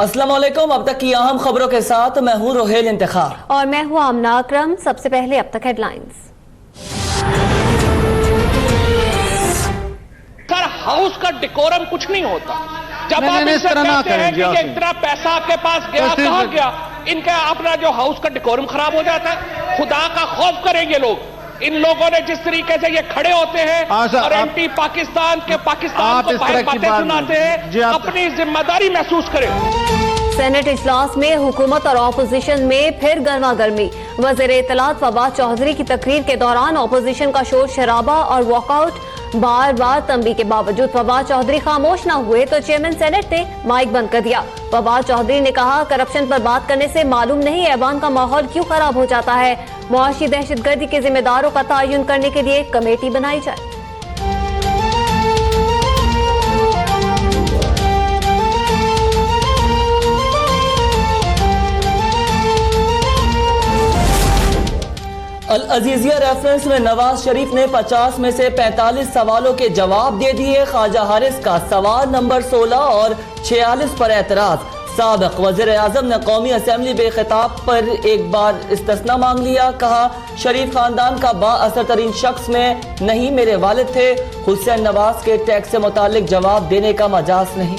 अस्सलाम वालेकुम। अब तक की अहम खबरों के साथ मैं हूँ रोहेल इंतखाब और मैं हूँ आमना अकरम। सबसे पहले अब तक हेडलाइंस। सर, हाउस का डेकोरम कुछ नहीं होता। जब आप इस तरह ना कहते हैं करें कि इतना पैसा आपके पास गया, कहाँ गया, इनका अपना जो हाउस का डेकोरम खराब हो जाता है। खुदा का खौफ करेंगे लोग। इन लोगों ने जिस तरीके से ये खड़े होते हैं और एंटी पाकिस्तान के पाकिस्तान को बातें सुनाते हैं, अपनी जिम्मेदारी महसूस करें। सेनेट इजलास में हुकूमत और ऑपोजिशन में फिर गर्मा गर्मी। वज़ीर इत्तलात फवाद चौधरी की तकरीर के दौरान ऑपोजिशन का शोर शराबा और वॉकआउट। बार बार तंबीह के बावजूद फवाद चौधरी खामोश न हुए तो चेयरमैन सेनेट ने माइक बंद कर दिया। फवाद चौधरी ने कहा, करप्शन पर बात करने से मालूम नहीं ऐवान का माहौल क्यों खराब हो जाता है। मुआशी दहशतगर्दी के जिम्मेदारों का तयन करने के लिए कमेटी बनाई जाए। अल अजीजिया रेफरेंस में नवाज शरीफ ने 50 में से 45 सवालों के जवाब दे दिए। ख्वाजा हारिस का सवाल नंबर 16 और 46 पर एतराज। साबिक वज़ीर आज़म ने कौमी असम्बली बेखिताब पर एक बार इस्तिस्ना मांग लिया। कहा, शरीफ खानदान का बाअसर तरीन शख्स में नहीं मेरे वालिद थे। हुसैन नवाज के टैक्स से मुतालिक जवाब देने का मजाज नहीं।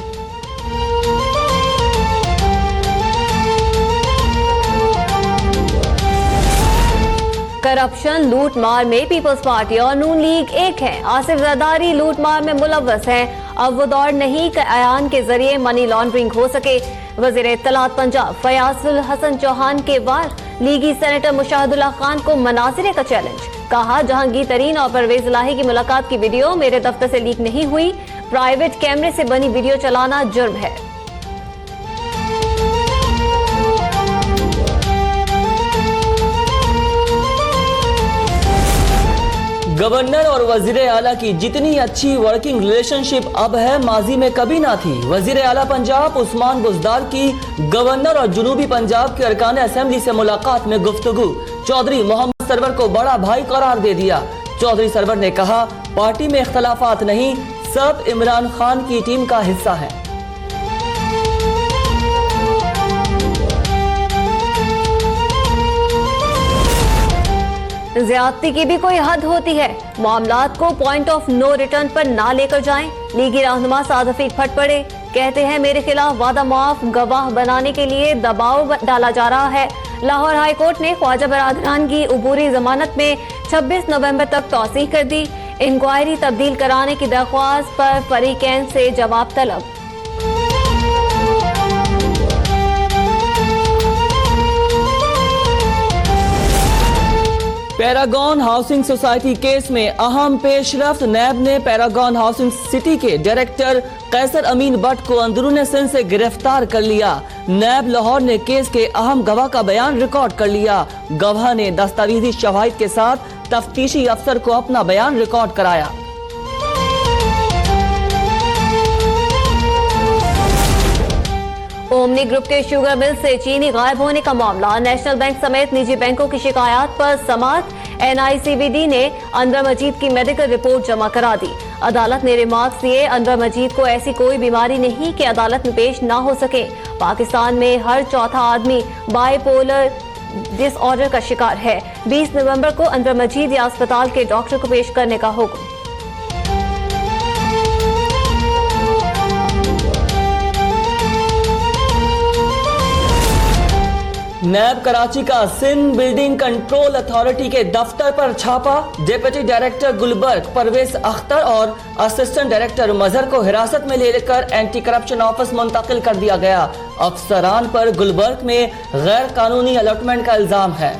करप्शन लूट मार में पीपल्स पार्टी और नून लीग एक है। आसिफ जरदारी लूट मार में मुलव्वस है। अब वो दौर नहीं कि अयान के जरिए मनी लॉन्ड्रिंग हो सके। वज़ीर इत्तलात पंजाब फयाजुल हसन चौहान के वार लीगी सेनेटर मुशाहिदुल्लाह खान को मनाजिरे का चैलेंज। कहा, जहांगीर तरीन और परवेज इलाही की मुलाकात की वीडियो मेरे दफ्तर से लीक नहीं हुई। प्राइवेट कैमरे से बनी वीडियो चलाना जुर्म है। गवर्नर और वजीर आला की जितनी अच्छी वर्किंग रिलेशनशिप अब है, माजी में कभी ना थी। वजीर आला पंजाब उस्मान बुज़दार की गवर्नर और जुनूबी पंजाब के अरकान असेंबली से मुलाकात में गुफ्तगू। चौधरी मोहम्मद सरवर को बड़ा भाई करार दे दिया। चौधरी सरवर ने कहा, पार्टी में इख्तलाफात नहीं, सब इमरान खान की टीम का हिस्सा है। ज्यादती की भी कोई हद होती है। मामलात को पॉइंट ऑफ नो रिटर्न पर ना लेकर जाएं। लीगी रहनुमा साद हफीज फट पड़े। कहते हैं, मेरे खिलाफ वादा मुआफ गवाह बनाने के लिए दबाव डाला जा रहा है। लाहौर हाई कोर्ट ने ख्वाजा बरादरान की उबूरी जमानत में 26 नवंबर तक तौसीह कर दी। इंक्वायरी तब्दील कराने की दरख्वास्त पर फरीकैन से जवाब तलब। पैरागॉन हाउसिंग सोसाइटी केस में अहम पेशरफ्त। नैब ने पैरागॉन हाउसिंग सिटी के डायरेक्टर कैसर अमीन भट्ट को अंदरून सिंध से गिरफ्तार कर लिया। नैब लाहौर ने केस के अहम गवाह का बयान रिकॉर्ड कर लिया। गवाह ने दस्तावेजी शवाहिद के साथ तफ्तीशी अफसर को अपना बयान रिकॉर्ड कराया। ओमनी ग्रुप के शुगर मिल से चीनी गायब होने का मामला। नेशनल बैंक समेत निजी बैंकों की शिकायत पर समाअत। NICBD ने अनवर मजीद की मेडिकल रिपोर्ट जमा करा दी। अदालत ने रिमार्क्स दिए, अनवर मजीद को ऐसी कोई बीमारी नहीं कि अदालत में पेश ना हो सके। पाकिस्तान में हर चौथा आदमी बाइपोलर डिसऑर्डर का शिकार है। 20 नवंबर को अनवर मजीद या अस्पताल के डॉक्टर को पेश करने का हुक्म। नैब कराची का सिंध बिल्डिंग कंट्रोल अथॉरिटी के दफ्तर पर छापा। डिप्टी डायरेक्टर गुलबर्ग परवेज अख्तर और असिस्टेंट डायरेक्टर मजहर को हिरासत में लेकर एंटी करप्शन ऑफिस मुंतकिल कर दिया गया। अफसरान पर गुलबर्ग में गैर कानूनी अलॉटमेंट का इल्जाम है।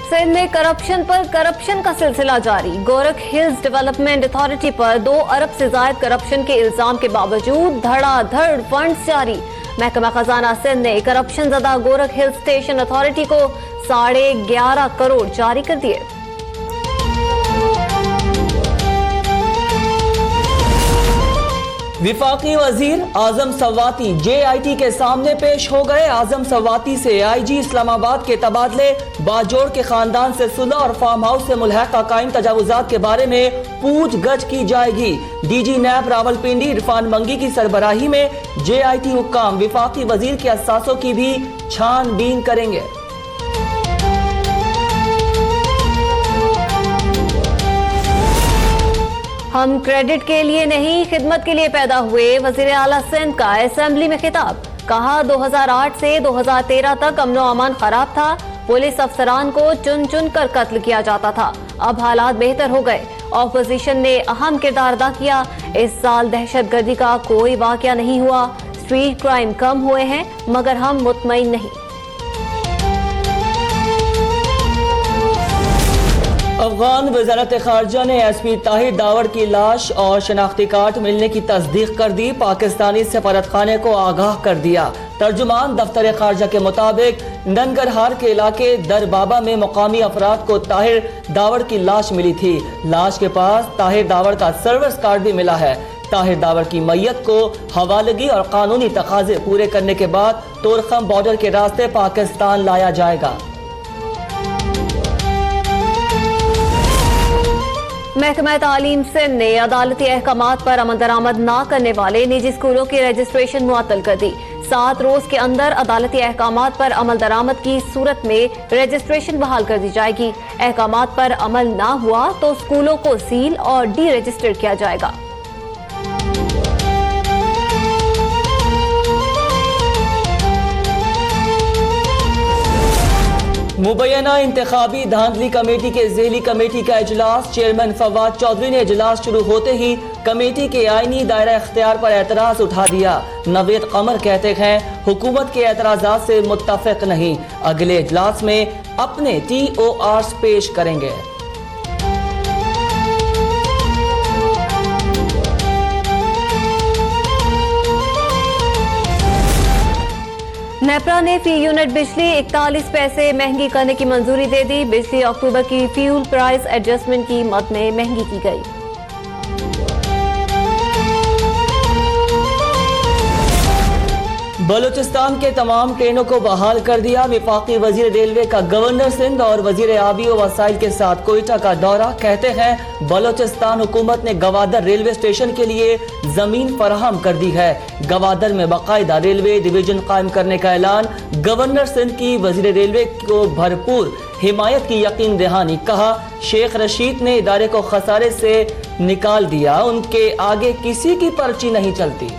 सिंध में करप्शन पर करप्शन का सिलसिला जारी। गोरख हिल्स डेवलपमेंट अथॉरिटी पर 2 अरब से ज्यादा करप्शन के इल्जाम के बावजूद धड़ाधड़ फंड्स जारी। महकमा खजाना सिंध ने करप्शन ज़दा गोरख हिल स्टेशन अथॉरिटी को 11.5 करोड़ जारी कर दिए। विफाकी वजीर आजम सवाती JIT के सामने पेश हो गए। आजम सवाती से IG इस्लामाबाद के तबादले, बाजोड़ के खानदान से सुलह और फार्म हाउस से मुल्हका कायम तजावुजात के बारे में पूछ गछ की जाएगी। DG नैब रावलपिंडी इरफान मंगी की सरबराही में JIT हुक्काम विफाकी वजीर के असासों की भी छानबीन करेंगे। हम क्रेडिट के लिए नहीं, खिदमत के लिए पैदा हुए। वजीर आला सिंध का असेंबली में खिताब, कहा 2008 से 2013 तक अमनो अमान खराब था, पुलिस अफसरान को चुन चुन कर कत्ल किया जाता था। अब हालात बेहतर हो गए, ऑपोजिशन ने अहम किरदार अदा किया। इस साल दहशतगर्दी का कोई वाकया नहीं हुआ, स्ट्रीट क्राइम कम हुए हैं, मगर हम मुतमईन नहीं। अफगान वजारत खारजा ने SP ताहिर दावर की लाश और शनाख्ती कार्ड मिलने की तस्दीक कर दी। पाकिस्तानी सफारतखाने को आगाह कर दिया। तर्जुमान दफ्तर खारजा के मुताबिक ननगरहार के इलाके दरबाबा में मुकामी अफराद को ताहिर दावर की लाश मिली थी। लाश के पास ताहिर दावर का सर्विस कार्ड भी मिला है। ताहिर दावर की मैयत को हवालगी और कानूनी तकाजे पूरे करने के बाद तोरखम बॉर्डर के रास्ते पाकिस्तान लाया जाएगा। महकमा तालीम सिंध ने अदालती अहकामात पर अमल दरामद न करने वाले निजी स्कूलों की रजिस्ट्रेशन मुअत्तल कर दी। 7 रोज के अंदर अदालती अहकामात पर अमल दरामद की सूरत में रजिस्ट्रेशन बहाल कर दी जाएगी। अहकामात पर अमल न हुआ तो स्कूलों को सील और डी रजिस्टर किया जाएगा। मुबैना इंतखाबी धांधली कमेटी के ज़ेली कमेटी का इजलास, चेयरमैन फवाद चौधरी ने इजलास शुरू होते ही कमेटी के आईनी दायरा इख्तियार पर एतराज उठा दिया। नवीद कमर कहते हैं हुकूमत के एतराज़ात से मुत्तफिक नहीं, अगले इजलास में अपने TORs पेश करेंगे। नेपरा ने फी यूनिट बिजली 41 पैसे महंगी करने की मंजूरी दे दी। बिजली अक्टूबर की फ्यूल प्राइस एडजस्टमेंट की मद में महंगी की गई। बलूचिस्तान के तमाम ट्रेनों को बहाल कर दिया। विफाकी वजीर रेलवे का गवर्नर सिंध और वजीर आबी व वसाइल के साथ कोयटा का दौरा। कहते हैं बलूचिस्तान हुकूमत ने गवादर रेलवे स्टेशन के लिए जमीन फराहम कर दी है। गवादर में बाकायदा रेलवे डिवीजन कायम करने का ऐलान। गवर्नर सिंध की वजीर रेलवे को भरपूर हिमायत की यकीन दहानी। कहा शेख रशीद ने इदारे को खसारे से निकाल दिया, उनके आगे किसी की पर्ची नहीं चलती।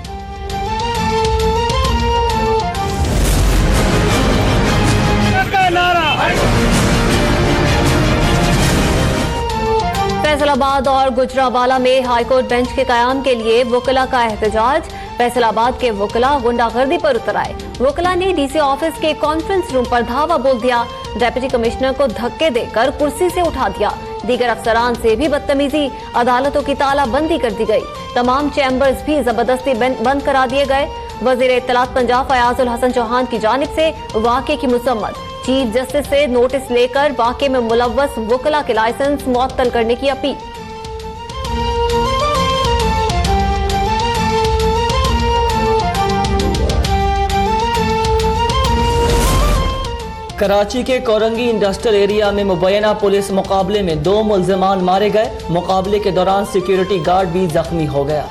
फैसलाबाद और गुजरावाला में हाईकोर्ट बेंच के कयाम के लिए वकला का एहतजाज। फैसलाबाद के वकला गुंडागर्दी पर उतर आए। वकला ने DC ऑफिस के कॉन्फ्रेंस रूम पर धावा बोल दिया। डिप्टी कमिश्नर को धक्के देकर कुर्सी से उठा दिया। दीगर अफसरान से भी बदतमीजी। अदालतों की तालाबंदी कर दी गई। तमाम चैम्बर्स भी जबरदस्ती बंद करा दिए गए। वजीर इत्तलात पंजाब फयाजुल हसन चौहान की जानिब से वाक़े की मुसम्मत। चीफ जस्टिस से नोटिस लेकर वाक़े में मुलव्वस वकला के लाइसेंस मुअत्तल करने की अपील। कराची के कोरंगी इंडस्ट्रियल एरिया में मुबैना पुलिस मुकाबले में 2 मुल्जिमान मारे गए। मुकाबले के दौरान सिक्योरिटी गार्ड भी जख्मी हो गया।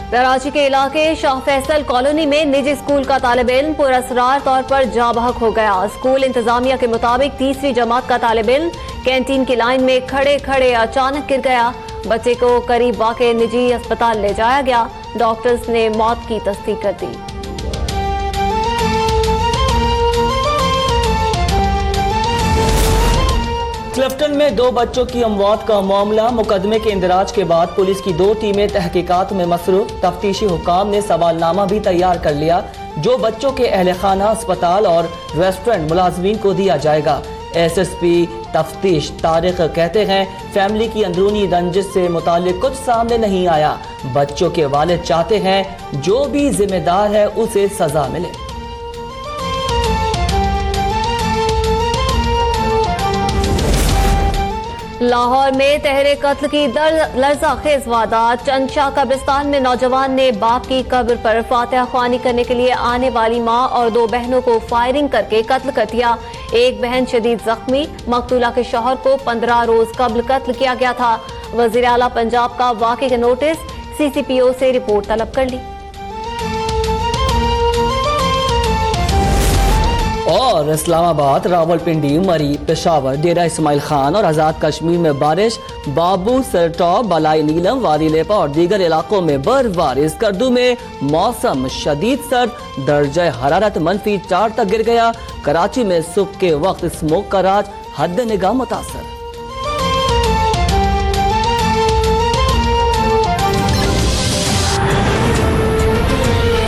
कराची के इलाके शाह फैसल कॉलोनी में निजी स्कूल का तालिब इल्म पुरअसरार तौर पर जाँ बहक हो गया। स्कूल इंतजामिया के मुताबिक तीसरी जमात का तालिब इल्म कैंटीन की लाइन में खड़े खड़े अचानक गिर गया। बच्चे को करीब वाक़े निजी अस्पताल ले जाया गया। डॉक्टर्स ने मौत की तस्दीक कर दी। क्लिफ्टन में 2 बच्चों की अमवात का मामला। मुकदमे के इंदराज के बाद पुलिस की 2 टीमें तहकीकात में मसरूफ। तफ्तीशी हुकाम ने सवालनामा भी तैयार कर लिया, जो बच्चों के अहल खाना, अस्पताल और रेस्टोरेंट मुलाजमीन को दिया जाएगा। SSP तफ्तीश तारिक कहते हैं फैमिली की अंदरूनी रंजिश से मुतालिक कुछ सामने नहीं आया। बच्चों के वालिद चाहते हैं जो भी जिम्मेदार है उसे सजा मिले। लाहौर में तहरे कत्ल की लर्ज़ाखेज वारदात। चंदशाह कब्रिस्तान में नौजवान ने बाप की कब्र पर फातिहा ख्वानी करने के लिए आने वाली मां और 2 बहनों को फायरिंग करके कत्ल कर दिया। एक बहन शदीद जख्मी। मकतूला के शौहर को 15 रोज कब्ल कत्ल किया गया था। वज़ीर आला पंजाब का वाक़े का नोटिस, CCPO से रिपोर्ट तलब कर ली। और इस्लामाबाद, रावलपिंडी, मरी, पेशावर, डेरा इस्माइल खान और आज़ाद कश्मीर में बारिश। बाबू, सरटॉप, बलाई नीलम, वादी लेपा और दीगर इलाकों में बर्फबारी। स्कर्दू में मौसम शदीद सर्द, दर्जा हरारत -4 तक गिर गया। कराची में सुबह के वक्त स्मोक का राज, हद निगाह मुतासर।